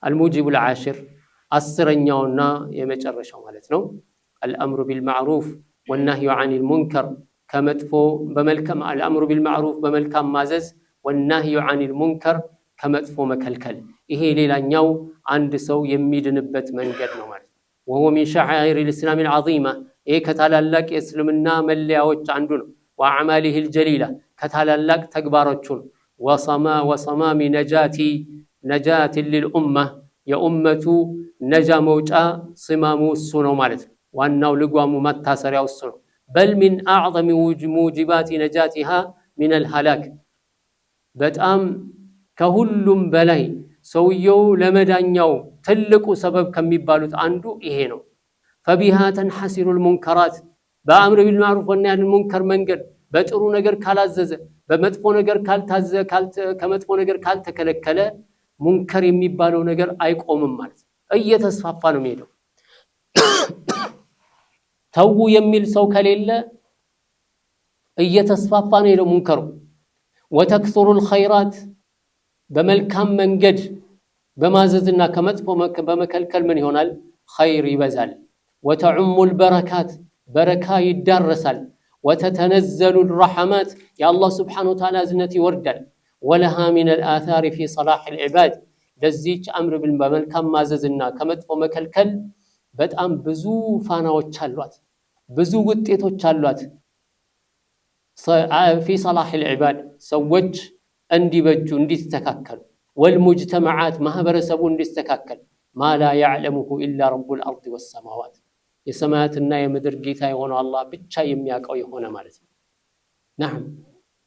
الموجب العاشر أسرنياونا يمجرشوا مالتنا الأمر بالمعروف والنهي عن المنكر كمدفو بملكم الأمر بالمعروف بملكم مازز والنهي عن المنكر كمدفو مكلكل إيه ليلانياو عند سو يميدنبت من قدنا مالت وهو من شعائر الإسلام العظيمة إيه كتالالك إسلامنا ملياوش عندنا وأعماله الجليلة كتالالك تكبارتشون وصمام نجاة للأمة يا أمة نجا موجة صمامو السنو مالت وأنه لقوام متاسر السنو بل من أعظم موجبات نجاتها من الهلاك بتأم كهلم بلاي سويو لمدانيو تلقوا سبب كم يبالوت عنده إهينو فبها تنحسر المنكرات بأمر بالمعروف والنهي عن المنكر منقر بترو نجر كالازز بمدفو نجر كالتاز كمدفو نجر كالتكلكله منكر يبالو نجر أيقوم مالت أي تصفافانو ميدو تو يميل سو كليلة أي تصفافانو يدو منكرو وتكثر الخيرات بملكام منقد بماززنا كمدفو بمكلكل من هنال خير يبزال وتعم البركات بركة يدرسال وتتنزل الرحمات يا الله سبحانه وتعالى زنتي وردل ولها من الآثار في صلاح العباد لزيج أمر بالملكام ماززنا كمدفو مكلكل بتأم بزو فاناوش حلوات بزو وطيتوش حلوات في صلاح العباد سوج اندي بجو اندي استكاكل والمجتمعات مهبرسبو اندي استكاكل ما لا يعلمه إلا رب الأرض والسماوات የሰማያትና የምድር ጌታ የሆነው አላህ ብቻ የሚያውቀው የሆነ ማለት ነው። نعم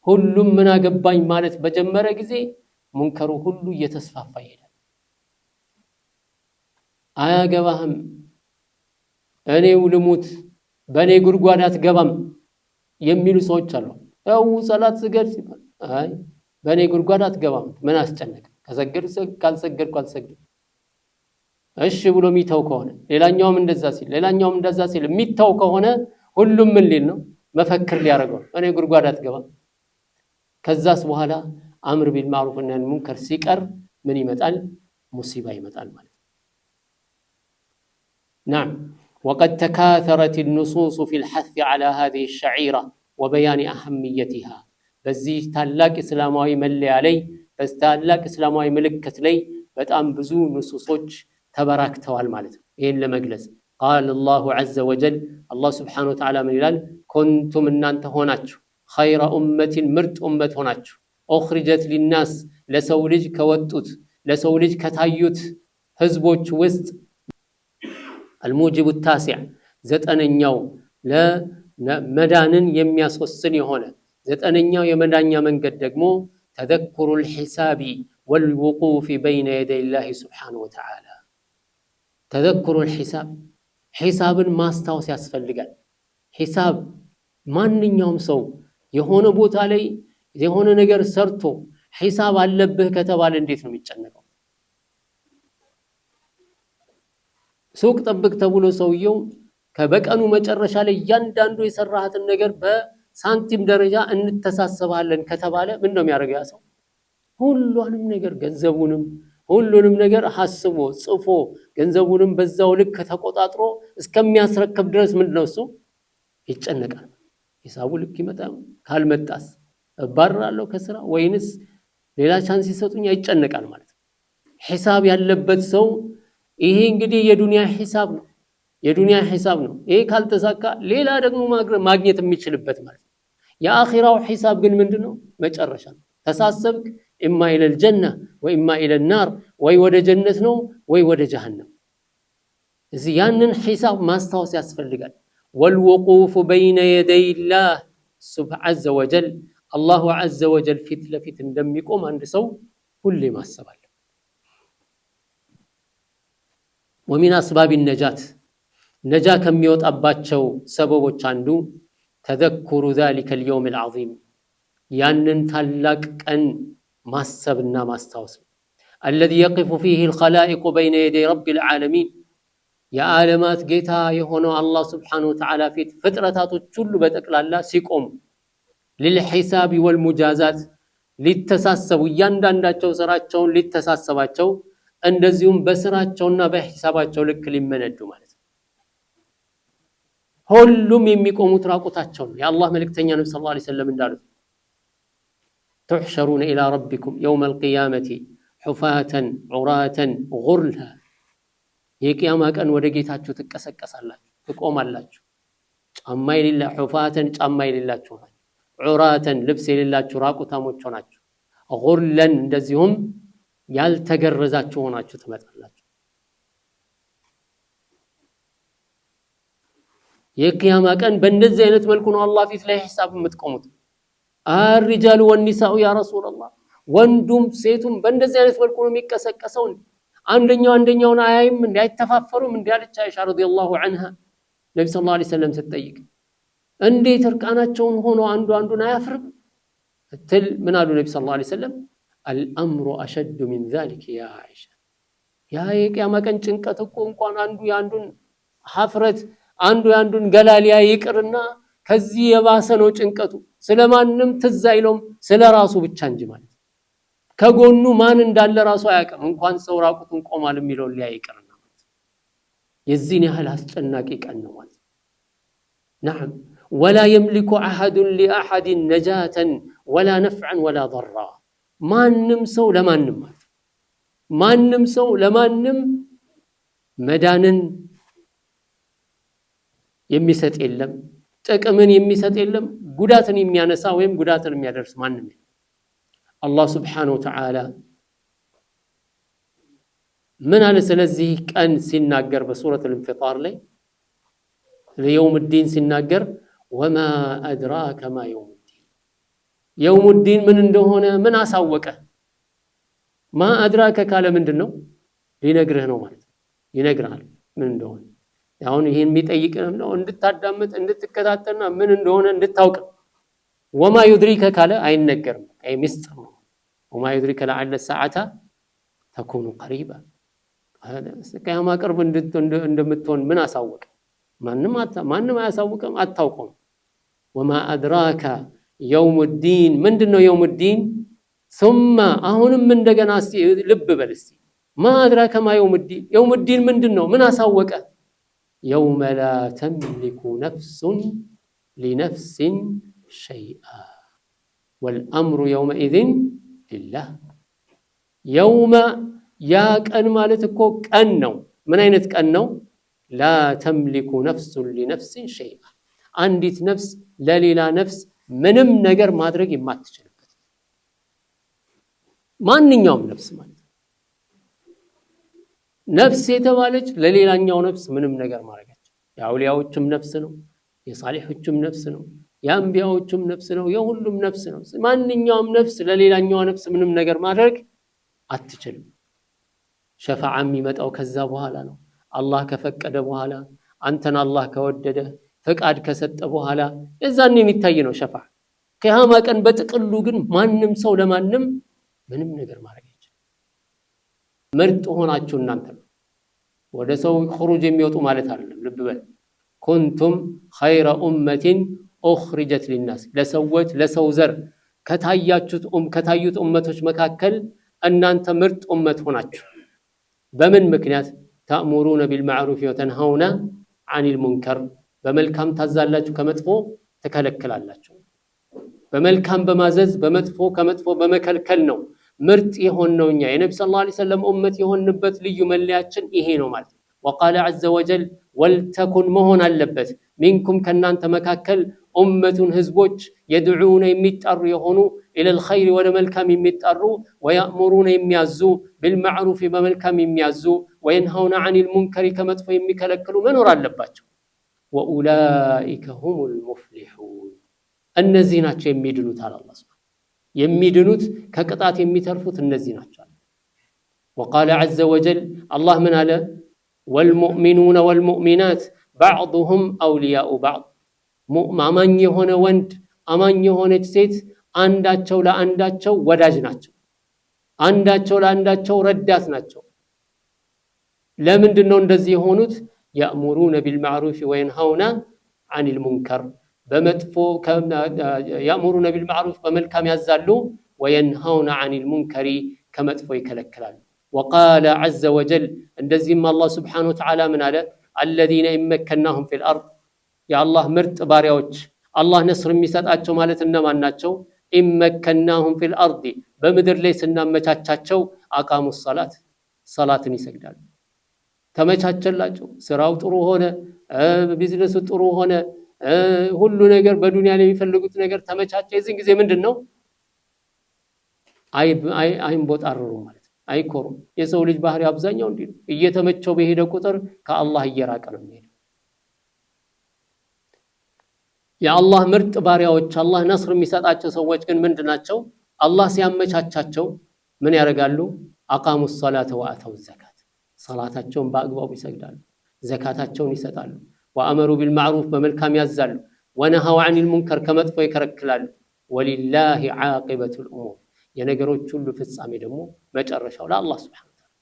ሁሉም ምን አገባኝ ማለት በጀመረ ጊዜ ሙንከሩ ሁሉ እየተስፋፋ ይሄዳል። አያገባህም እኔው ልሙት በኔ ጉርጓድ አትገባም የሚሉ ሰዎች አሉ። ያው ሰላት ስገድ ሲባል አይ በኔ ጉርጓድ አትገባም ምን አስጨነቀ ከሰገድ ካልሰገድኩ አልሰግድም እሺ ብሎ ሚተው ከሆነ ሌላኛውም እንደዛ ሲል ሚተው ከሆነ ሁሉም ምን ሊል ነው መፈክር ሊያረጋው እኔ ጉርጓድ አትገባም። ከዛስ በኋላ አምር ቢልማዕሩፍ ወነህይ ሙንከር ሲቀር ምን ይመጣል ሙሲባ ይመጣል ማለት ነው። نعم وقد تكاثرت النصوص في الحث على هذه الشعيرة وبيان أهميتها በዚህ ታላቅ እስላማዊ መለያ ላይ በታላቅ እስላማዊ ምልክት ላይ በጣም ብዙ ንሱሶች ተበራክተዋል ማለት ነው። ይሄን ለመግለጽ قال الله عز وجل الله سبحانه وتعالى من ይላል كنتم እናንተ ሆናችሁ خير أمة ምርጥ ኡመት ሆናችሁ أخرجت للناس ለሰው ልጅ ከወጡት ለሰው ልጅ ከታዩት ህዝቦች ውስጥ الموجب التاسع ዘጠነኛው ለመዳንን የሚያስወስን የሆነ ዘጠነኛው የመዳኛ መንገድ ደግሞ ተذكر الحساب والوقوف بين يدي الله سبحانه وتعالى تذكر الحساب حسابን ማስታወስ ያስፈልጋል። ሒሳብ ማንኛውም ሰው የሆነ ቦታ ላይ የሆነ ነገር ሰርቶ ሒሳብ አለብህ ከተባለ እንዴት ነው የሚጨነቀው? ሱቅ ጠብቅ ተብሎ ሰውየው ከበቀኑ መጨረሻ ላይ ያንዳንዱ የሰራሃትን ነገር በሳንቲም ደረጃ እንተሳሰባለን ከተባለ ምን ነው የሚያደርገው ያ ሰው? ሁሉንም ነገር ገንዘቡንም ሁሉንም ነገር ሐስቦ ጽፎ ገንዘቡንም በዛው ልክ ተቆጣጥሮ እስከሚያስረክብ ድረስ ምንድነው እሱ ይጨነቃል። ሂሳቡ ልክ ይመጣል ካልመጣስ እባረራለሁ ከስራ ወይንስ ሌላ ቻንስ ይሰጡኝ ይጨነቃል ማለት ነው። ሒሳብ ያለበት ሰው ይሄ እንግዲህ የዱንያ ሒሳብ ነው። ይሄ ካልተሳካ ሌላ ደግሞ ማግኘት የሚችልበት ማለት ነው። የአኺራው ሒሳብ ግን ምንድነው? መጨረሻ ነው። ተሳሰብክ إما إلى الجنة وإما إلى النار ወይ ወደ ጀነት ነው ወይ ወደ ጀሃነም። እዚህ ያንን ሒሳብ ማስታወስ ያስፈልጋል። والوقوف بين يدي الله سبحانه عز وجل الله عز وجل ፊት ለፊት እንደሚቆም አንድ ሰው ሁሌ ማሰብ አለ። ومن أسباب النجاة ነጃ ከሚወጣባቸው ሰበቦች አንዱ تذكر ذلك اليوم العظيم ያንን ታላቅ ቀን ማሰብና ማስታወስ الذي يقف فيه الخلائق بين يدي رب العالمين يا عالمات ጌታ የሆነው አላህ Subhanahu Wa Ta'ala ፊት ፍጥረታቶች ሁሉ በጠቅላላ ሲቆም للحساب والمجازات ሊተሳሰቡ እያንዳንዳቸው ስራቸውን ሊተሳሰባቸው እንደዚሁም በስራቸውና በሂሳባቸው ልክ ሊመነዱ ማለት ነው። ሁሉም የሚቆሙት ራቁታቸው ነው። የአላህ መልእክተኛ ነብዩ ሰለላሁ ዐለይሂ ወሰለም እንዳሉት تحشرون إلى ربكم يوم القيامة حفاة عراة غرلا የቂያማ ቀን ወደ ጌታችሁ ትቀሰቀሳላችሁ ትቆማላችሁ ጫማ የሌላ حفاة ጫማ የሌላችሁ ናችሁ عراة ልብስ የሌላችሁ ራቁታሞች ናችሁ غرلا እንደዚሁም ያልተገረዛችሁ ሆናችሁ ትመጣላችሁ የቂያማ ቀን በእንደዚህ አይነት መልኩ ነው አላህ ፊት ላይ ሂሳብ የምትቆሙት الرجال والنساء يا رسول الله ወንዱም ሴቱም በእንደዚህ አይነት መልኩ ነው የሚቀሰቀሰው አንደኛውን አያይም እንዳይተፋፈሩም እንዳለች አይሻ ረዲየላሁ ዐንሃ ነብዩ ሰለላሁ ዐለይሂ ወሰለም ስትጠይቅ እንዴት እርቃናቸውን ሆኖ አንዱን አያፍርም ትል ምን አሉ ነብዩ ሰለላሁ ዐለይሂ ወሰለም الامر اشد من ذلك يا عائشه ያ የቂያማ ቀን ጭንቀት እኮ እንኳን አንዱ ያንዱን ሐፍረት አንዱ ያንዱን ገላሊያ ይቅርና ከዚህ የባሰ ነው ጭንቀቱ ስለማንም ትዝ አይሎም ስለራሱ ብቻ እንጂ ማለት ከጎኑ ማን እንዳለ ራሱ አያውቅም እንኳን ሰው ራቁቱን ቆማል የሚለው ሊያይቅርና ማለት የዚህን ያህል አስጨናቂ ቀን ነው ማለት نعم ولا يملك احد لاحد نجاة ولا نفعا ولا ضرا ማንም ሰው ለማንም ማለት ማንም ሰው ለማንም መዳንን የሚሰጥ የለም ጥቅምን የሚሰጥ የለም ጉዳትን የሚያነሳ ወይም ጉዳትን የሚያደርስ ማንም የለም አላህ Subhanahu Wa Ta'ala ምን አለ ስለዚህ ቀን ሲናገር በሱረቱ الانفطار ላይ ለيوم الدين ሲናገር وما ادراك ما يوم الدين يوم الدين ምን እንደሆነ ምን አሳወቀ ما ادراك ካለ ምንድነው ሊነግርህ ነው ማለት ይነግራል ምን እንደሆነ አሁን ይሄን የሚጠይቅህ ነው እንድታዳምጥ እንድትከታተልና ምን እንደሆነ እንድታውቅ وما يدريك ካለ አይነገርም አይ ምስጥር ነው وما يدريك لعل الساعه تكون قريبا هذا ከያማ ቅርብ እንደምትሆን ምን አሳወቀ ማንንም አያሳውቅም አታውቁም وما ادراك يوم الدين ምንድነው يوم الدين ثم አሁንም እንደገና ልብ በል እስቲ ما ادراك ما يوم الدين ምንድነው ምን አሳወቀ يوم لا تملك نفس لنفس شيئا والامر يومئذ لله يوم يا ቀን ማለት እኮ ቀን ነው ምን አይነት ቀን ነው لا تملك نفس لنفس شيئا አንዲት ነፍስ ለሌላ ነፍስ ምንም ነገር ማድረግ የማትችልበት ማንኛውም ነፍስ ማለት ነፍስ የተባለች ለሌላኛው ነፍስ ምንም ነገር ማድረጋች የአውሊያዎችም ነፍስ ነው የሳሊሖችም ነፍስ ነው የአንቢያዎችም ነፍስ ነው የሁሉም ነፍስ ነው ማንኛውም ነፍስ ለሌላኛው ነፍስ ምንም ነገር ማድረግ አትችልም ሸፋዓ የሚመጣው ከዛ በኋላ ነው አላህ ከፈቀደ በኋላ አንተን አላህ ከወደደ ፍቃድ ከሰጠ በኋላ እዛን የሚታይ ነው ሸፋዓ ከያማ ቀን በጥቅሉ ግን ማንም ሰው ለማንም ምንም ነገር ማድረግ አይችልም ምርጥ ሆናችሁ እናንተ ወደ ሰው خروج የሚወጡ ማለት አይደለም ልብ በል ኩንቱም خير امه اخرجت للناس ለሰዎች ለሰው ዘር ከታዩት ኡመቶች መካከል እናንተ ምርጥ ኡመት ሆናችሁ በምን ምክንያት تأمرون بالمعروف وتنهون عن المنكر በመልካም ታዛላችሁ ከመጥፎ ተከለክላላችሁ በመልካም በማዘዝ በመጥፎ ከመጥፎ በመከልከል ነው ምርጥ የሆነውኛ የነብዩ ሰለላሁ ዐለይሂ ወሰለም ኡመት የሆንበት ልዩ መለያችን ይሄ ነው ማለት وقال عز وجل ولتكن መሆን አለበት منكم ከናንተ መካከል ኡመቱን ህዝቦች يدعون የሚጣሩ የሆኑ الى الخير ወደ መልካም የሚጣሩ ويأمرون የሚያዙ بالمعروف በመልካም የሚያዙ وينهون عن المنكر ከመጥፎ የሚከለክሉ መኖር አለባቸው واولئك هم المفلحون እነዚህ ናቸው የሚድኑት አለ አላህ የሚድኑት ከቅጣት የሚተርፉት እነዚህ ናቸው وقال عز وجل الله من على والمؤمنون والمؤمنات بعضهم اولياء بعض አማኝ የሆነ ወንድ አማኝ የሆነች ሴት አንዳቸው ለአንዳቸው ወዳጅ ናቸው አንዳቸው ለአንዳቸው ረዳት ናቸው ለምንድነው እንደዚህ የሆኑት يأمرون بالمعروف وينهون عن المنكر በመጥፎ يأمرون بالمعروف በመልካም ያዛሉ وينهون عن المنكر ከመጥፎ ይከለክላሉ وقال عز وجل እንደዚህም አላህ Subhanahu Wa Ta'ala ምን አለ الذين إمكناهم في الأرض يا الله ምርጥ ባሪያዎች አላህ ነስር የሚሰጣቸው ማለት እነማን ናቸው إمكناهم في الأرض በምድር ላይ ስናመቻቻቸው አቃሙ الصلاة ሰላትን ይሰግዳሉ ተመቻቸላቸው ስራው ጥሩ ሆነ ቢዝነሱ ጥሩ ሆነ ሁሉ ነገር በዱንያ ላይ የሚፈልጉት ነገር ተመቻቸ የዚህ ጊዜ ምንድነው አይንቦጣረሩ ማለት አይኮሩም የሰው ልጅ ባህሪ አብዛኛው እንዲህ እየተመቸው በሄደ ቁጥር ከአላህ እየራቀ ነው የሚሄደው የአላህ ምርጥ ባሪያዎች አላህ ነስር የሚሰጣቸው ሰዎች ግን ምንድናቸው አላህ ሲያመቻቻቸው ምን ያደርጋሉ አቃሙ الصلاه واتوا الزكاه ሰላታቸውን በአግባቡ ይሰግዳሉ ዘካታቸውን ይሰጣሉ وامروا بالمعروف በመልካም ያዛሉ ونهوا عن المنكر ከመጥፎ ይከለክላሉ ولله عاقبه الامور የነገሮች ሁሉ ፍጻሜ ደግሞ መጨረሻው ለአላህ Subhanahu Wa Ta'ala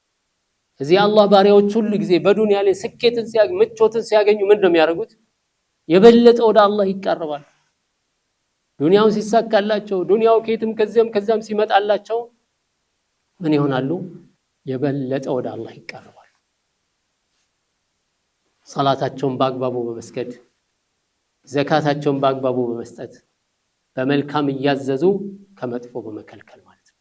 እዚህ አላህ ባሪያዎች ሁሉ ጊዜ በዱንያ ላይ ስኬትን ሲያገኙ ምቾትን ሲያገኙ ምንድነው የሚያደርጉት የበለጠ ወደ አላህ ይቀርባሉ ዱንያው ሲሳካላቸው ዱንያው ከየትም ከዛም ሲመጣላቸው ምን ይሆናሉ የበለጠ ወደ አላህ ይቀርባሉ ሰላታቸውን በአግባቡ በመስገድ ዘካታቸውን በአግባቡ በመስጠት በመልካም ያዘዙ ከመጥፎ በመከልከል ማለት ነው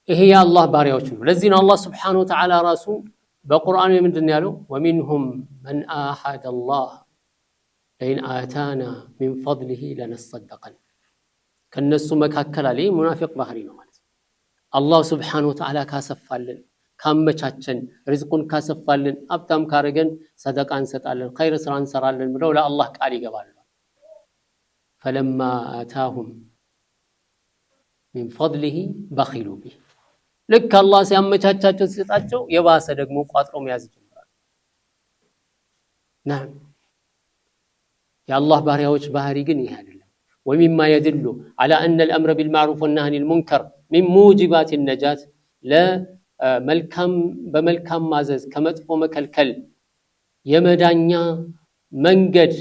ይሄ የአላህ ባሪያዎች ነው ለዚህ ነው አላህ Subhanahu Wa Ta'ala ራሱ በቁርአኑ ምንድነው ያለው ومنهم من آحد الله لئن آتانا من فضله لنصدقن ከነሱ መካከል አለ ሙናፊቅ ባህሪ ነው ማለት አላህ Subhanahu Wa Ta'ala ካሰፋልን ካመቻቸን ሪዝቁን ካሰፋልን አብታም ካረገን ሰደቃ እንሰጣለን ኸይር ስራ እንሰራለን ብለው ለአላህ ቃል ይገባሉ فلما آتاهم من فضله بخلوا به ልክ አላህ ሲያመቻቻቸው ሲጣቸው የባሰ ደግሞ ቋጥሮ መያዝ ይጀምራሉ نعم የአላህ ባሪያዎች ባህሪ ግን ይሄ አይደለም ومما يدل على أن الأمر بالمعروف والنهي عن المنكر من موجبات النجاة لا መልካም በመልካም ማዘዝ ከመጥፎ መከልከል የመዳኛ መንገድ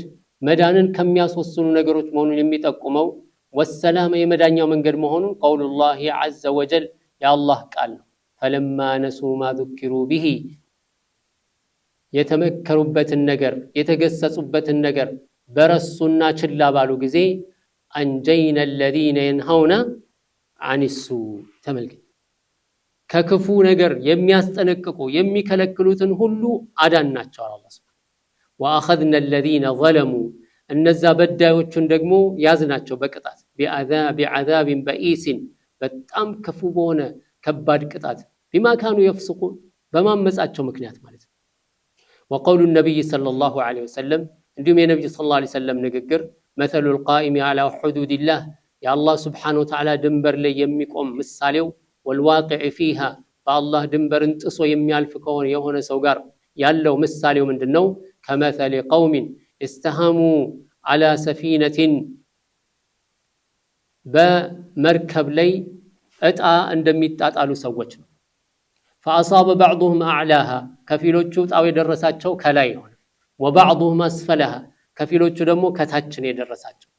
መዳንን ከሚያስወስኑ ነገሮች መሆኑን የሚጠቁመው والسلام የመዳኛው መንገድ መሆኑን قول الله عز وجل يا الله ቃል ነው فلما نسوا ما ذكروا به የተመከሩበትን ነገር የተገሰጹበትን ነገር በረሱና ችላ ባሉ ጊዜ አንጀይና الذين ينهون عن السوء ተመልከቱ ከክፉ ነገር የሚያስጠነቅቁ የሚከለክሉትን ሁሉ አዳንናቸው አላህ وأخذنا الذين ظلموا እነዛ በዳዮቹን ደግሞ ያዝናቸው በቅጣት بعذاب بئيس በጣም ክፉ በሆነ ከባድ ቅጣት بما كانوا يفسقون በማመጻቸው ምክንያት ማለት ነው وقول النبي صلى الله عليه وسلم እንዲሁም የነብዩ صلى الله عليه وسلم ንግግር مثل القائم على حدود الله يا الله سبحانه وتعالى ድንበር ላይ የሚቆም ምሳሌው والواقع فيها فالله ድንበርን ጥሶ የሚያልፍ ከሆነ የሆነ ሰው ጋር ያለው ምሳሌው ምንድነው كمثل قوم استهموا على سفينة በመርከብ ላይ እጣ እንደሚጣጣሉ ሰዎች ነው فأصاب بعضهم أعلاها ከፊሎቹ ጣው የደረሳቸው ከላይ ሆነ وبعضهم أسفلها ከፊሎቹ ደግሞ ከታች ነው የደረሳቸው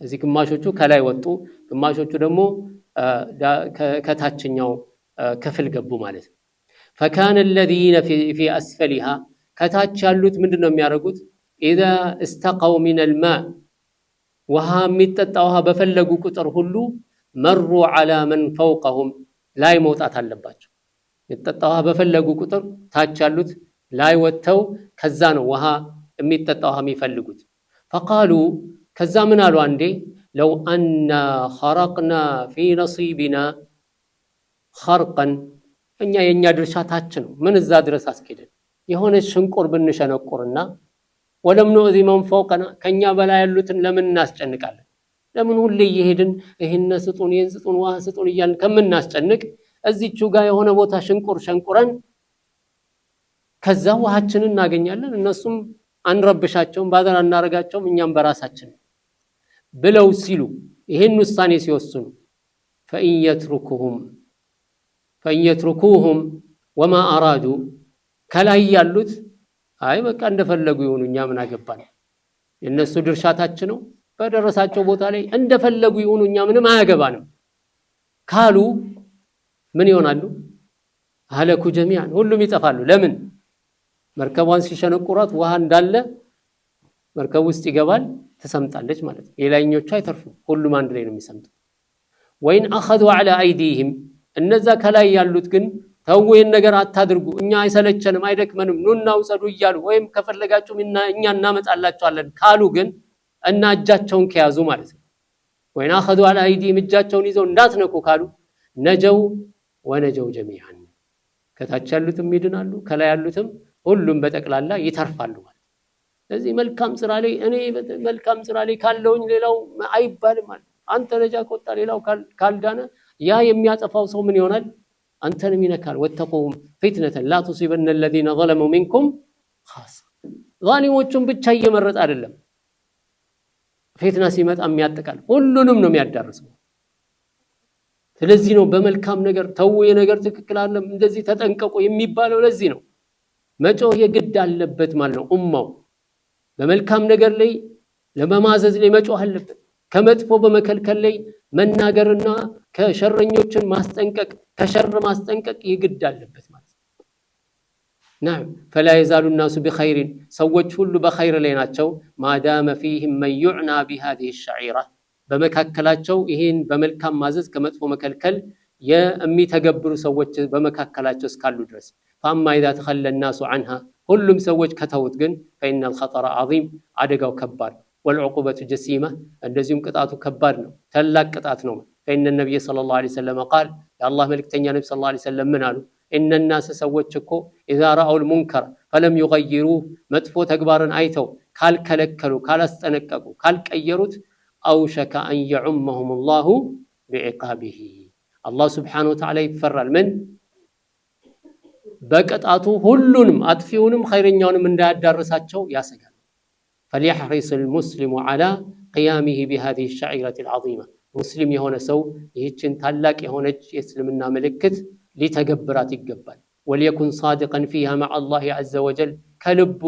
እዚህ ግማሾቹ ከላይ ወጡ ግማሾቹ ደግሞ ከታችኛው ክፍል ገቡ ማለት ነው فكان الذين في أسفلها ከታች ያሉት ምንድነው የሚያደርጉት إذا استقوا من الماء ውሃ የሚጠጣ ውሃ በፈለጉ ቁጥር ሁሉ مروا على من فوقهم ላይ መውጣት አለባቸው የሚጠጣ ውሃ በፈለጉ ቁጥር ታች ያሉት ላይ ወጥተው ከዛ ነው ውሃ የሚጠጣ ውሃ የሚፈልጉት فقالوا ከዛ ምን አሉ አንዴ لو أن خرقنا في نصيبنا خرقا እኛ የኛ ድርሻ ታች ነው ምን እዛ ድረስ አስከደን የሆነ ሽንቁር ብንሸነቁርና ወለም ነው እዚህ ማን فوقنا ከኛ በላይ ያሉትን ለምን እናስጨንቃለን ለምን ሁሌ ይሄድን ይሄን ስጡን ይሄን ስጡን ዋህ ስጡን ይያልን ከምን እናስጨንቅ እዚቹ ጋር የሆነ ቦታ ሽንቁር ሸንቁረን ከዛ ውሃችንን እናገኛለን እነሱም አንረብሻቸውም ባደር እናረጋቸውም እኛም በራሳችን ብለው ሲሉ ይሄን ውሳኔ ሲወስኑ فإن يتركوهم وما أرادوا ከላይ ያሉት አይ በቃ እንደፈለጉ ይሁኑ እኛ ምን አገባን የነሱ ድርሻታችን ነው በደረሳቸው ቦታ ላይ እንደፈለጉ ይሁኑ እኛ ምንም አያገባንም ካሉ ምን ይሆናሉ አለኩ ጀሚዓን ሁሉም ይጠፋሉ ለምን መርከቧን ሲሸነቁራት ውሃ እንዳለ መርከቡ ውስጥ ይገባል ተሰምጣለች ማለት ነው የላይኞቹ አይተርፉ ሁሉም አንድ ላይ ነው የሚሰምጡ ወይን اخذوا على ايديهم እነዛ ከላይ ያሉት ግን ተውየን ነገር አታድርጉ እኛ አይሰለቸንም አይደክመንም ኑና ውሰዱ ይያሉ ወይም ከፈለጋችሁ እኛ እናመጣላችኋለን ካሉ ግን እና እጃቸውን ከያዙ ማለት ነው ወይን اخذوا على ايديهم እጃቸውን ይዘው እንዳትነኩ ካሉ ነጀው ወነጀው ጀሚዓን ከታች ያሉትም ይድናሉ ከላይ ያሉትም ሁሉም በጠቅላላ ይተርፋሉ ማለት ስለዚህ መልካም ስራ ላይ እኔ መልካም ስራ ላይ ካለውኝ ሌላው አይባልም ማለት አንተ ነጃ ከወጣ ሌላው ካልዳነ ያ የሚያጠፋው ሰው ምን ይሆናል አንተንም ይነካል ወተቁም ፊትነተ ላ ቱሲበነ الذين ظلموا منكم خاص ዛሊሞቹን ብቻ እየመረጥ አይደለም ፊትና ሲመጣ የሚያጠቃል ሁሉንም ነው የሚያዳርሰው ስለዚህ ነው በመልካም ነገር ተውየ ነገር ትክክል አይደለም እንደዚህ ተጠንቀቁ የሚባለው ለዚህ ነው መጮህ የግድ አለበት ማለት ነው ኡማው በመልካም ነገር ላይ ለማማዘዝ ላይ መጮህ አለበት ከመጥፎ በመከልከል ላይ መናገርና ከሸረኞችን ማስጠንቀቅ ከሸር ማስጠንቀቅ የግድ አለበት ማለት ነው نعم فلا يزال الناس بخير ሰዎች ሁሉ በخير ላይ ናቸው ማዳመ فيهم من يعنى بهذه الشعيرة በመካከላቸው ይሄን በመልካም ማዘዝ ከመጥፎ መከልከል የሚተገብሩ ሰዎች በመካከላቸው እስካሉ ድረስ فاما اذا تخلى الناس عنها ሁሉም ሰዎች ከተውት ግን فإن الخطر عظيم አደጋው ከባድ والعقوبة جسيمة እንደዚሁም ቅጣቱ ከባድ ነው ታላቅ ቅጣት ነው فإن النبي صلى الله عليه وسلم قال يا الله ملكتኛ ነብይ صلى الله عليه وسلم ምን አሉ إن الناس ሰዎች እኮ إذا رأوا المنكر فلم يغيروه መጥፎ ተግባርን አይተው ካልከለከሉ ካላስጠነቀቁ ካልቀየሩት أوشك أن يعمهم الله بعقابه الله سبحانه وتعالى يفرال من በቅጣቱ ሁሉንም አጥፊውንም ኸይረኛውንም እንዳያዳርሳቸው ያሰጋል فليحرص المسلم على قيامه بهذه الشعيرة العظيمة مسلم የሆነ ሰው ይህችን ታላቅ የሆነች የእስልምና ምልክት ሊተገብራት ይገባል وليكن صادقا فيها مع الله عز وجل ከልቡ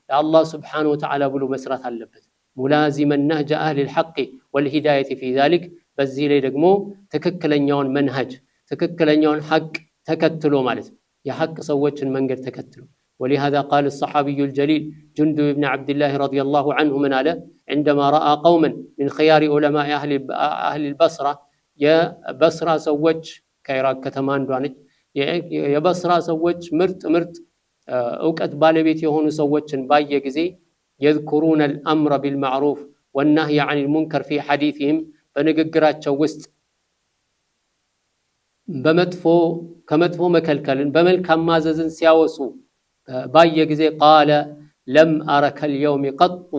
ለአላህ Subhanahu Wa Ta'ala ብሎ መስራት አለበት ملازما نهج أهل الحق والهداية في ذلك በዚህ ላይ ደግሞ ትክክለኛውን መንሃጅ ትክክለኛውን ሐቅ ተከትሎ ማለት የሐቅ ሰዎችን መንገድ ተከትሎ ولهذا قال الصحابي الجليل جندب بن عبد الله رضي الله عنه من على عندما رأى قوما من خيار علماء أهل البصرة يا بصرة سوج كيراك كتمان دوانج يا بصرة سوج مرت أوقات بالبيت يهون سوجن باي جزي يذكرون الأمر بالمعروف والنهي عن المنكر في حديثهم بنقراتشو وسط بمدفو كمدفو مكلكلن بملكم ماززن سياوسو باي جزي قال لم أرك اليوم قط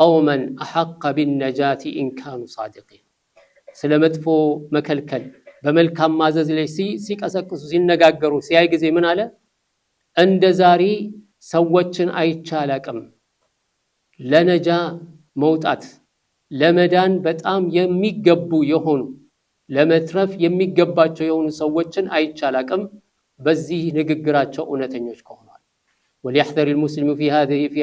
قوما أحق بالنجاة إن كانوا صادقين سلمدفو مكلكل بملكم مازز لي سي كسكسو سينغاغرو سياي جزي من على عند زاري سوچن አይቻላቅም ለነጃ መውጣት ለመዳን በጣም የሚገቡ የሆኑ ለመትረፍ የሚገባቸው የሆኑ ሰዎችን አይቻላቅም በዚህ ንግግራቸው እውነተኞች ከሆነዋል وليحذر المسلم في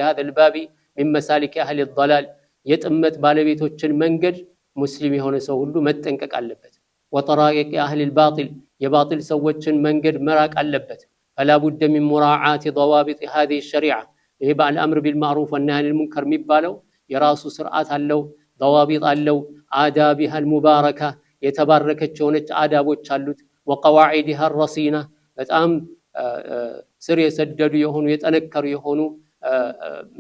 هذا الباب من مسالك اهل الضلال የጥመት ባለቤቶችን መንገድ ሙስሊም የሆነ ሰው ሁሉ መጠንቀቅ አለበት وطرائق اهل الباطل የባጢል ሰዎችን መንገድ መራቅ አለበት فلا بد من مراعاة ضوابط هذه الشريعة ይሄ በአልአምር ቢልማዕሩፍ ወነህይ አኒል ሙንከር የሚባለው የራሱ ስርዓት አለው ضوابط አለው آدابها المباركة የተባረከች የሆነች አዳቦች አሉት وقواعدها الرصينة በጣም ስር የሰደዱ የሆኑ የጠነከሩ የሆኑ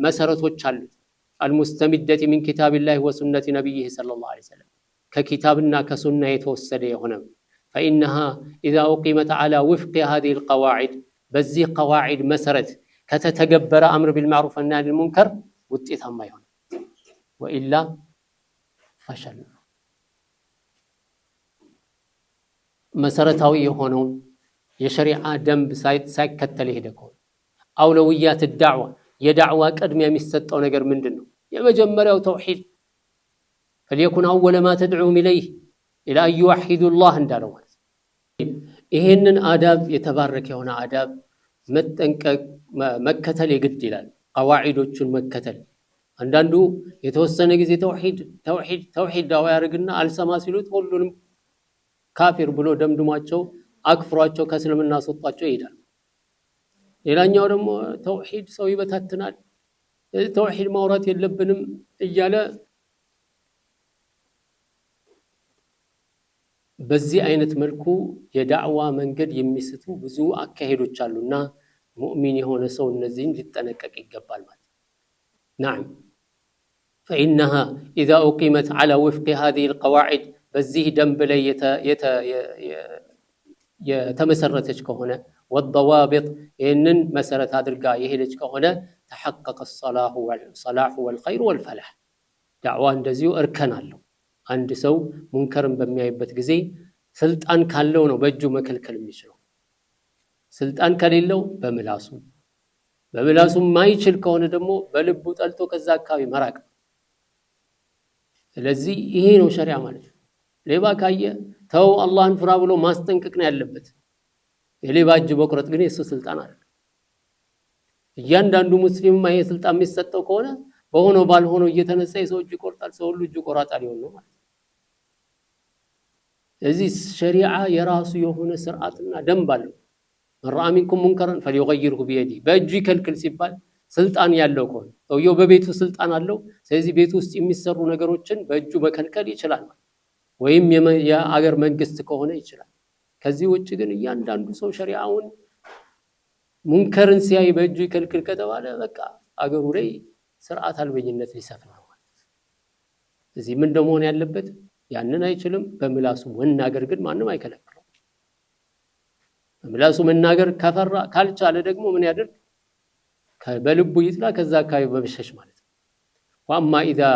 መሰረቶች አሉት المستمدة من كتاب الله وسنة نبيه صلى الله عليه وسلم ከኪታብና ከሱና የተወሰደ የሆነ فإنها إذا أقيمت على وفق هذه القواعد በዚህ قواعد መሰረት ከተተገበረ አምር ቢልማዕሩፍ ወነህይ አኒል ሙንከር ውጤታማ ይሆናል وإلا فشل መሰረታዊ የሆነው የሸሪዓ ደንብ ሳይከተል ሄደ ከሆነ አውለውያት ዳዕዋ የዳዕዋ ቅድሚያ የሚሰጠው ነገር ምንድነው? የመጀመሪያው ተውሂድ فليكن أول ما تدعوهم إليه إلى أن يوحدوا الله እንዳለው ማለት ይሄንን አዳብ የተባረከ የሆነ አዳብ መጠንቀቅ መከተል የግድ ይላል። ቀዋዒዶቹን መከተል አንዳንዱ የተወሰነ ጊዜ ተውሂድ ዳዋ ያርግና አልሰማ ሲሉት ሁሉንም ካፊር ብሎ ደምድሟቸው አክፍሯቸው ከእስልምና አስወጣቸው ይሄዳል። ሌላኛው ደግሞ ተውሂድ ሰው ይበታትናል፣ ተውሂድ ማውራት የለብንም እያለ በዚህ አይነት መልኩ የዳዕዋ መንገድ የሚስቱ ብዙ አካሄዶች አሉና ሙእሚን የሆነ ሰው እነዚህን ሊጠነቀቅ ይገባል ማለት نعم فإنها إذا أقيمت على وفق هذه القواعد በዚህ ደንብ ላይ የተመሰረተች ከሆነ والضوابط ይህንን መሰረት አድርጋ የሄደች ከሆነ تحقق الصلاح والخير والفلاح ዳዕዋ እንደዚሁ እርከን አለው። አንድ ሰው ሙንከርን በሚያይበት ጊዜ ስልጣን ካለው ነው በእጁ መከልከል የሚችለው። ስልጣን ከሌለው በምላሱ ማይችል ከሆነ ደግሞ በልቡ ጠልቶ ከዛ አካባቢ መራቅ። ስለዚህ ይሄ ነው ሸሪዓ ማለት ነው። ሌባ ካየ ተው አላህን ፍራ ብሎ ማስጠንቀቅ ነው ያለበት። የሌባ እጅ በቁረጥ ግን የሱ ስልጣን አለ። እያንዳንዱ ሙስሊም ይሄ ስልጣን የሚሰጠው ከሆነ በሆነው ባልሆነው እየተነሳ የሰው እጅ ይቆርጣል፣ ሰው ሁሉ እጅ ቆራጣ ሊሆን ነው ማለት ነው። ስለዚህ ሸሪዓ የራሱ የሆነ ስርዓትና ደንብ አለው። መራአ ሚንኩም ሙንከረን ፈሊዩገይርሁ ቢየዲ በእጁ ይከልክል ሲባል ስልጣን ያለው ከሆነ ሰውየው በቤቱ ስልጣን አለው። ስለዚህ ቤቱ ውስጥ የሚሰሩ ነገሮችን በእጁ መከልከል ይችላል ወይም የአገር መንግስት ከሆነ ይችላል። ከዚህ ውጭ ግን እያንዳንዱ ሰው ሸሪዓውን ሙንከርን ሲያይ በእጁ ይከልክል ከተባለ በቃ አገሩ ላይ ስርዓት አልበኝነት ሊሰፍን ነው ማለት ነው። እዚህ ምን እንደሆነ ያለበት ያንን አይችልም። በምላሱ መናገር ግን ማንም አይከለክለው። በምላሱ መናገር ከፈራ ካልቻለ ደግሞ ምን ያደርግ? በልቡ ይጥላ ከዛ አካባቢ በመሸሽ ማለት ነው። واما اذا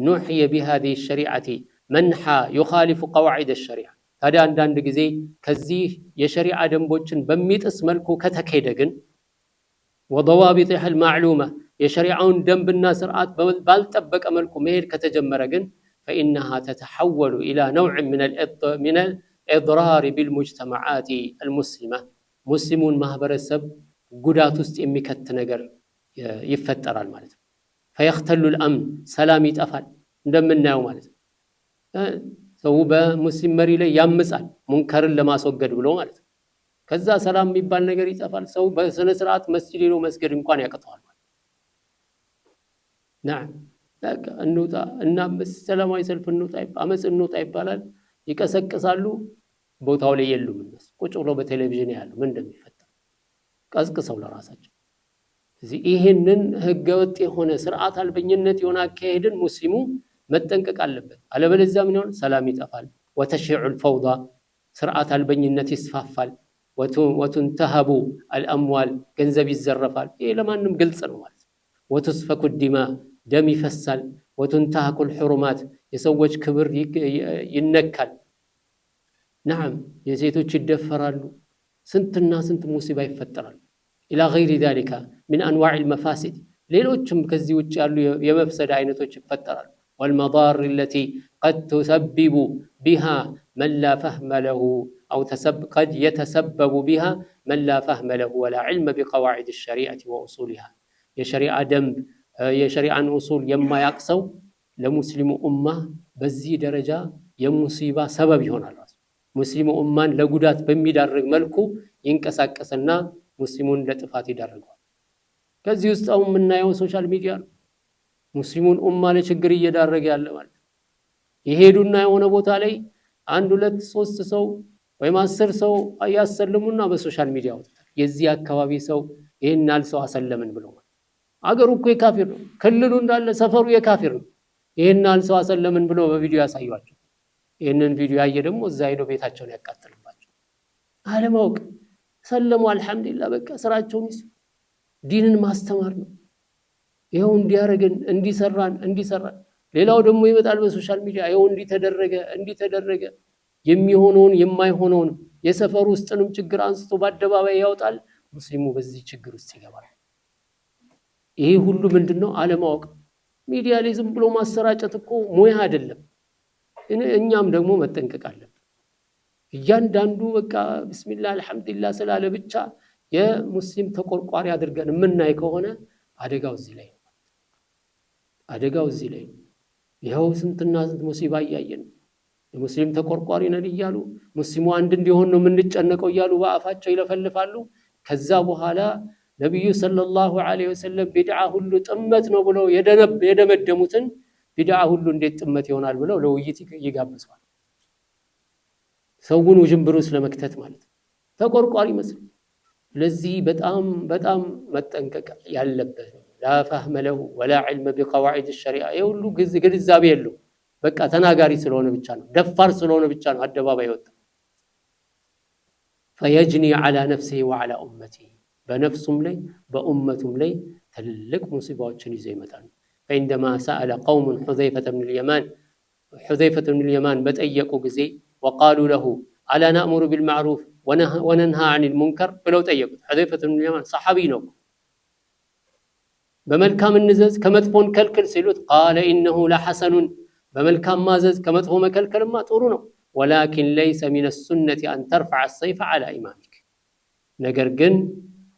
نحي بهذه الشريعه منحى يخالف قواعد الشريعه ታዲያ አንዳንድ ጊዜ ከዚህ የሸሪዓ ደንቦችን በሚጥስ መልኩ ከተከሄደ ግን وضوابطها المعلومه የሸሪዓውን ደንብና ስርዓት ባልጠበቀ መልኩ መሄድ ከተጀመረ ግን فإنها تتحول إلى نوع من الإضرار بالمجتمعات المسلمة مسلمون ማህበረሰብ ጉዳት ውስጥ የሚከት ነገር ይፈጠራል ማለት ነው። فيختل الأمن ሰላም ይጠፋል እንደምናየው ማለት ነው። ሰው በሙስሊም መሪ ላይ ያምጻል ሙንከርን ለማስወገድ ብሎ ማለት ነው። ከዛ ሰላም የሚባል ነገር ይጠፋል። ሰው በስነ ስርዓት መስጂድ ሄዶ መስገድ እንኳን ያቅተዋል ማለት نعم በቃ እንውጣ እና ሰላማዊ ሰልፍ እንውጣ አመጽ እንውጣ ይባላል። ይቀሰቅሳሉ፣ ቦታው ላይ የሉም እነሱ ቁጭ ብሎ በቴሌቪዥን ያሉ ምን እንደሚፈጠር ቀስቅሰው ለራሳቸው። እዚህ ይሄንን ህገወጥ የሆነ ስርዓት አልበኝነት የሆነ አካሄድን ሙስሊሙ መጠንቀቅ አለበት። አለበለዚያ ምን ይሆናል? ሰላም ይጠፋል። وتشيع الفوضى ስርዓት አልበኝነት ይስፋፋል። وتنتهب الاموال ገንዘብ ይዘረፋል። ይሄ ለማንም ግልጽ ነው ማለት ነው። وتسفك الدماء ደም ይፈሳል። وتنتهك الحرمات የሰዎች ክብር ይነካል። نعم የሴቶች ይደፈራሉ። ስንትና ስንት ሙሲባ ይፈጠራል። الى غير ذلك من انواع المفاسد ሌሎችም ከዚህ ውጭ ያሉ የመፍሰድ አይነቶች ይፈጠራል። والمضار التي قد تسبب بها من لا فهم له او قد يتسبب بها من لا فهم له ولا علم بقواعد الشريعه واصولها የሸሪዓ ደንብ የሸሪዓን ኡሱል የማያቅሰው ለሙስሊሙ ኡማ በዚህ ደረጃ የሙሲባ ሰበብ ይሆናል። ሙስሊሙ ኡማን ለጉዳት በሚዳርግ መልኩ ይንቀሳቀስና ሙስሊሙን ለጥፋት ይዳርጋል። ከዚህ ውስጥ አሁን የምናየው ሶሻል ሚዲያ ነው። ሙስሊሙን ኡማ ለችግር እየዳረገ ያለ ማለት ይሄዱና የሆነ ቦታ ላይ 1 2 3 ሰው ወይም 10 ሰው ያሰልሙና በሶሻል ሚዲያ ወጥቷል። የዚህ አካባቢ ሰው ይሄናል ሰው አሰለምን ብለው አገሩ እኮ የካፊር ነው፣ ክልሉ እንዳለ ሰፈሩ የካፊር ነው፣ ይሄናል ሰው አሰለምን ብለው በቪዲዮ ያሳዩአቸው። ይሄንን ቪዲዮ ያየ ደግሞ እዛ ሄዶ ቤታቸውን ያቃጥልባቸው። አለማውቅ ሰለሙ አልহামዱሊላህ በቃ ስራቸውን ይስሩ። ዲንን ማስተማር ነው። ይሄው እንዲያረገን እንዲሰራን ሌላው ደግሞ ይመጣል በሶሻል ሚዲያ ይሄው እንዲተደረገ የሚሆነውን የማይሆነውን የሰፈር ውስጥንም ችግር አንስቶ በአደባባይ ያወጣል። ሙስሊሙ በዚህ ችግር ውስጥ ይገባል። ይሄ ሁሉ ምንድነው? አለማወቅ። ሚዲያ ላይ ዝም ብሎ ማሰራጨት እኮ ሙያ አይደለም። እኛም ደግሞ መጠንቀቅ አለብን። እያንዳንዱ በቃ ቢስሚላህ አልሐምዱሊላህ ስላለ ብቻ የሙስሊም ተቆርቋሪ አድርገን የምናይ ከሆነ አደጋው እዚህ ላይ ነው። አደጋው እዚህ ላይ ነው። ይኸው ስንትና ስንት ሙሲባ እያየን የሙስሊም ተቆርቋሪ ነን እያሉ ሙስሊሙ አንድ እንዲሆን ነው የምንጨነቀው እያሉ በአፋቸው ይለፈልፋሉ። ከዛ በኋላ ነብዩ ሰለላሁ ዐለይሂ ወሰለም ቢድዓ ሁሉ ጥመት ነው ብለው የደመደሙትን ቢድዓ ሁሉ እንዴት ጥመት ይሆናል ብለው ለውይይት ይጋብዛሉ። ሰውን ውዥንብር ውስጥ ለመክተት ማለት ተቆርቋሪ መስል። ለዚህ በጣም በጣም መጠንቀቅ ያለበት ላ ፈህመ ለሁ ወላ ዒልመ ቢቀዋዒድ الشሪዓ የሁሉ ግንዛቤ የለው። በቃ ተናጋሪ ስለሆነ ብቻ ነው፣ ደፋር ስለሆነ ብቻ ነው አደባባይ ወጣ። فيجني على نفسه وعلى امته በነፍሱም ላይ በኡመቱም ላይ ትልቅ ሙሲባዎችን ይዘው ይመጣሉ። فعندما سأل قوم حذيفة بن اليمان በጠየቁ ጊዜ وقالوا له ألا نأمر بالمعروف وننهى عن المنكر ብለው ጠየቁት። حذيفة بن اليمان صحابي ነው። በመልካም እንዘዝ ከመጥፎን ከልክል ሲሉት قال إنه لحسن በመልካም ማዘዝ ከመጥፎ መከልከልማ ጥሩ ነው። ولكن ليس من السنة أن ترفع السيف على إمامك ነገር ግን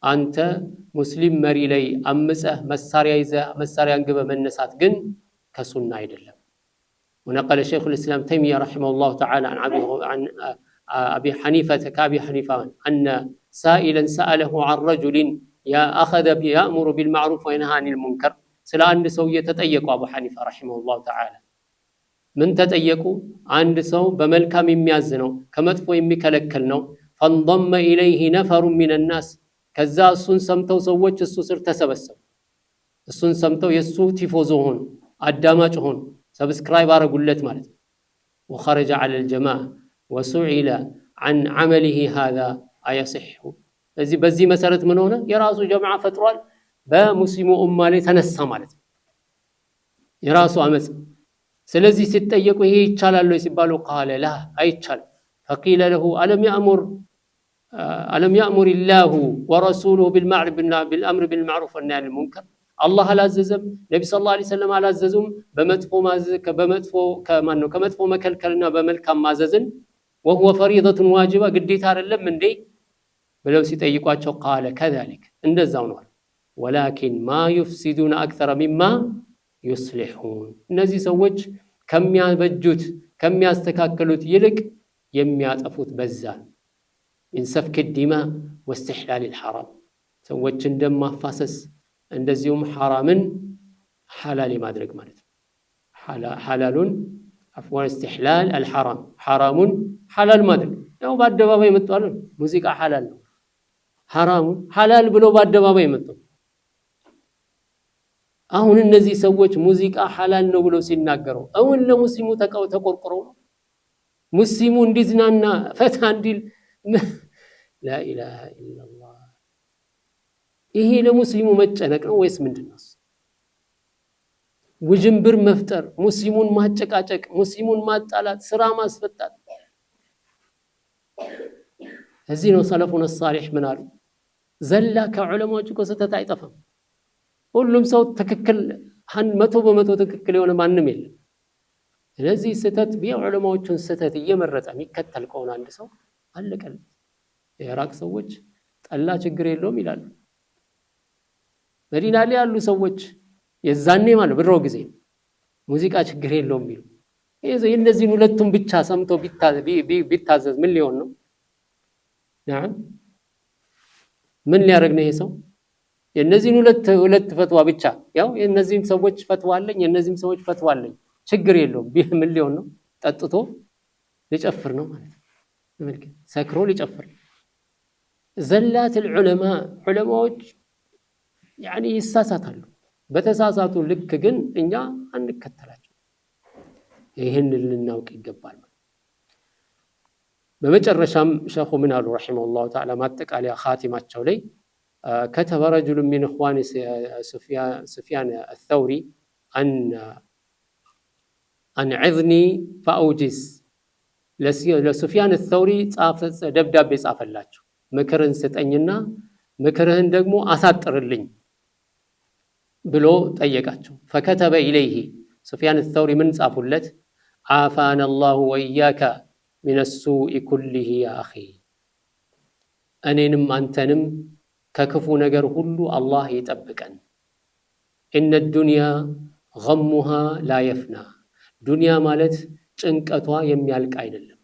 አንተ ሙስሊም መሪ ላይ አምፀህ መሳሪያ ይዘህ መሳሪያ አንግበ መነሳት ግን ከሱና አይደለም። ونقل شيخ الإسلام تيمية رحمه الله تعالى عن أبي حنيفة كأبي حنيفة أن سائلا سأله عن رجل أخذ يأمر بالمعروف وينهى عن المنكر سلا عند سو يتطيقوا أبو حنيفة رحمه الله تعالى من تطيقوا عند سو بملكام የሚያዝነው ከመጥፎ የሚከለክል ነው። فانضم إليه نفر من الناس ከዛ እሱን ሰምተው ሰዎች እሱ ስር ተሰበሰቡ። እሱን ሰምተው የሱ ቲፎዞ ሆኑ፣ አዳማጭ ሆኑ፣ ሰብስክራይብ አረጉለት ማለት ነው። وخرج على الجماعة وسئل عن عمله هذا أيصح በዚህ መሰረት ምን ሆነ? የራሱ ጀማዓ ፈጥሯል፣ በሙስሊሙ ኡማ ላይ ተነሳ ማለት ነው፣ የራሱ አመጽ። ስለዚህ ሲጠየቁ ይሄ ይቻላል ወይ ሲባሉ قال لا አይቻልም። فقيل له ألم يأمر الله ورسوله بالأمر بالمعروف والنهي عن المنكر الله አላዘዘም፣ ነብዩ ሰለላሁ ዐለይሂ ወሰለም አላዘዙም በመጥፎ ከመጥፎ መከልከልና በመልካም ማዘዝን وهو فريضة واجبة ግዴታ አይደለም እንዴ ብለው ሲጠይቋቸው قال كذلك እንደዛው ነው። ولكن ما يفسدون أكثر مما يصلحون እነዚህ ሰዎች ከሚያበጁት ከሚያስተካክሉት ይልቅ የሚያጠፉት በዛ من سفك الدماء واستحلال الحرام ሰዎችን ደም ማፋሰስ እንደዚሁም ሐራምን ሐላል ማድረግ ማለት ነው። ሐላሉን عفوا استحلال الحرام حرامون حلال ማድረግ ያው በአደባባይ መጥቷል። ሙዚቃ ሐላል ነው፣ ሐራሙን ሐላል ብሎ በአደባባይ መጥቷል። አሁን እነዚህ ሰዎች ሙዚቃ ሐላል ነው ብሎ ሲናገሩ አሁን ለሙስሊሙ ተቆርቆረው ነው ሙስሊሙ እንዲዝናና ፈታ እንዲል لا إله إلا الله። ይሄ ለሙስሊሙ መጨነቅ ነው ወይስ ምንድነው? ውጅንብር መፍጠር፣ ሙስሊሙን ማጨቃጨቅ፣ ሙስሊሙን ማጣላት፣ ስራ ማስፈታት። እዚህ ነው ሰለፉን الصالح ምን አሉ? ዘላ ከዑለማዎቹ ከስተት አይጠፋም። ሁሉም ሰው ትክክል 100% ትክክል የሆነ ማንም የለም። ስለዚህ ስተት ቢዑለማዎቹን ስተት እየመረጠ የሚከተል ከሆነ አንድ ሰው አለቀል። የኢራቅ ሰዎች ጠላ ችግር የለውም ይላሉ። መዲና ላይ ያሉ ሰዎች የዛኔ ማለት ብሮ ጊዜ ሙዚቃ ችግር የለውም ይሉ እነዚህን ሁለቱም ብቻ ሰምቶ ቢታዘዝ ምን ሊሆን ነው? نعم ምን ሊያረግ ነው ይሄ ሰው? የነዚህን ሁለት ፈትዋ ብቻ ያው የነዚህም ሰዎች ፈትዋ አለኝ የነዚህም ሰዎች ፈትዋ አለኝ ችግር የለውም ምን ሊሆን ነው? ጠጥቶ ሊጨፍር ነው ማለት ነው። መልከ ሰክሮ ሊጨፍር ዘላት العلماء ዑለማዎች يعني ይሳሳታሉ። በተሳሳቱ ልክ ግን እኛ አንከተላቸው። ይሄን ልናውቅ ይገባል። በመጨረሻም ሸኹ ምን አሉ ረሂመሁላህ ተዓላ ማጠቃለያ ኻቲማቸው ላይ كتب رجل من إخوان سفيان الثوري أن عظني فأوجز ለሱፊያን الثوري ደብዳቤ ጻፈላቸው ምክርን ስጠኝና ምክርህን ደግሞ አሳጥርልኝ ብሎ ጠየቃቸው فكتب إليه سفيان الثوري من ጻፉለት عافانا الله وإياك من السوء كله يا أخي እኔንም አንተንም ከክፉ ነገር ሁሉ አላህ ይጠብቀን إن الدنيا غمها لا يفنى ዱንያ ማለት ጭንቀቷ የሚያልቅ አይደለም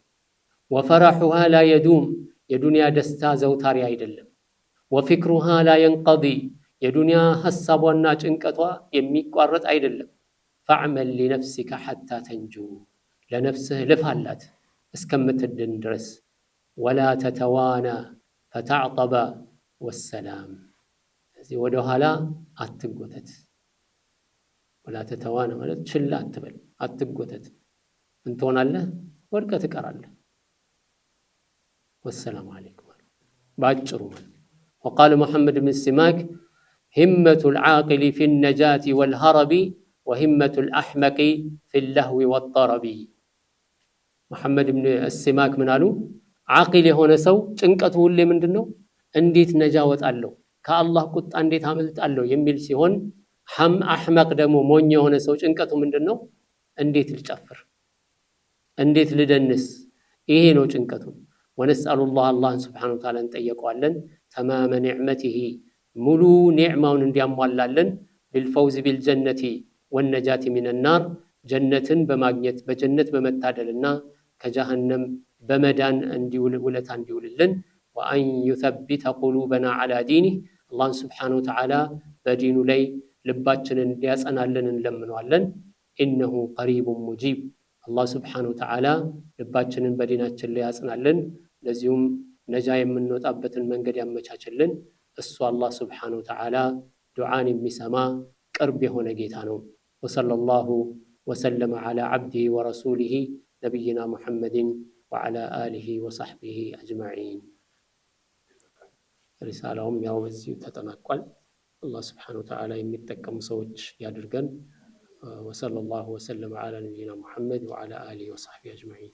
وفرحها لا يدوم የዱንያ ደስታ ዘውታሪ አይደለም وفكرها لا ينقضي የዱንያ ሐሳቧና ጭንቀቷ የሚቋረጥ አይደለም فاعمل لنفسك حتى تنجو ለነፍስህ ልፋላት እስከምትድን ድረስ ولا تتوانى فتعطب والسلام እዚህ ወደ ኋላ አትጎተት ولا تتوانى ማለት ችላ አትበል አትጎተት እንትሆናለህ ወድቀህ ትቀራለህ والسلام عليكم باجرو وقال محمد بن السماك همة العاقل في النجاة والهرب وهمة الأحمق في اللهو والطرب محمد بن السماك من قالوا عاقل هنا سو ጭንቀቱ ሁሌ ምንድነው እንዴት ነጃ ወጣለሁ ከአላህ ቁጣ እንዴት አመልጣለሁ የሚል ሲሆን አህመቅ ደግሞ ሞኝ የሆነ ሰው ጭንቀቱ ምንድነው እንዴት ልጨፍር እንዴት ልደንስ ይሄ ነው ጭንቀቱ ونسأل الله سبحانه وتعالى نጠየቀዋለን تمام نعمته ሙሉ ኒዕማውን እንዲያሟላልን بالفوز بالجنة والنجاة من النار ጀነትን በማግኘት በጀነት በመታደልና ከጀሃነም በመዳን ውለታ እንዲውልልን وأن يثبت قلوبنا على دينه الله سبحانه وتعالى በዲኑ ላይ ልባችንን እንዲያጸናልን እንለምነዋለን إنه قريب مجيب الله سبحانه وتعالى ልባችንን በዲናችን ላይ ያጸናልን ለዚሁም ነጃ የምንወጣበትን መንገድ ያመቻችልን እሱ አላህ Subhanahu Wa Ta'ala ዱዓን የሚሰማ ቅርብ የሆነ ጌታ ነው وصلى الله وسلم على عبده ورسوله نبينا محمد وعلى آله وصحبه أجمعين رسالهم ያው በዚህ ተጠናቋል الله سبحانه وتعالى የሚጠቀሙ ሰዎች ያድርገን وصلى الله وسلم على نبينا محمد وعلى آله وصحبه أجمعين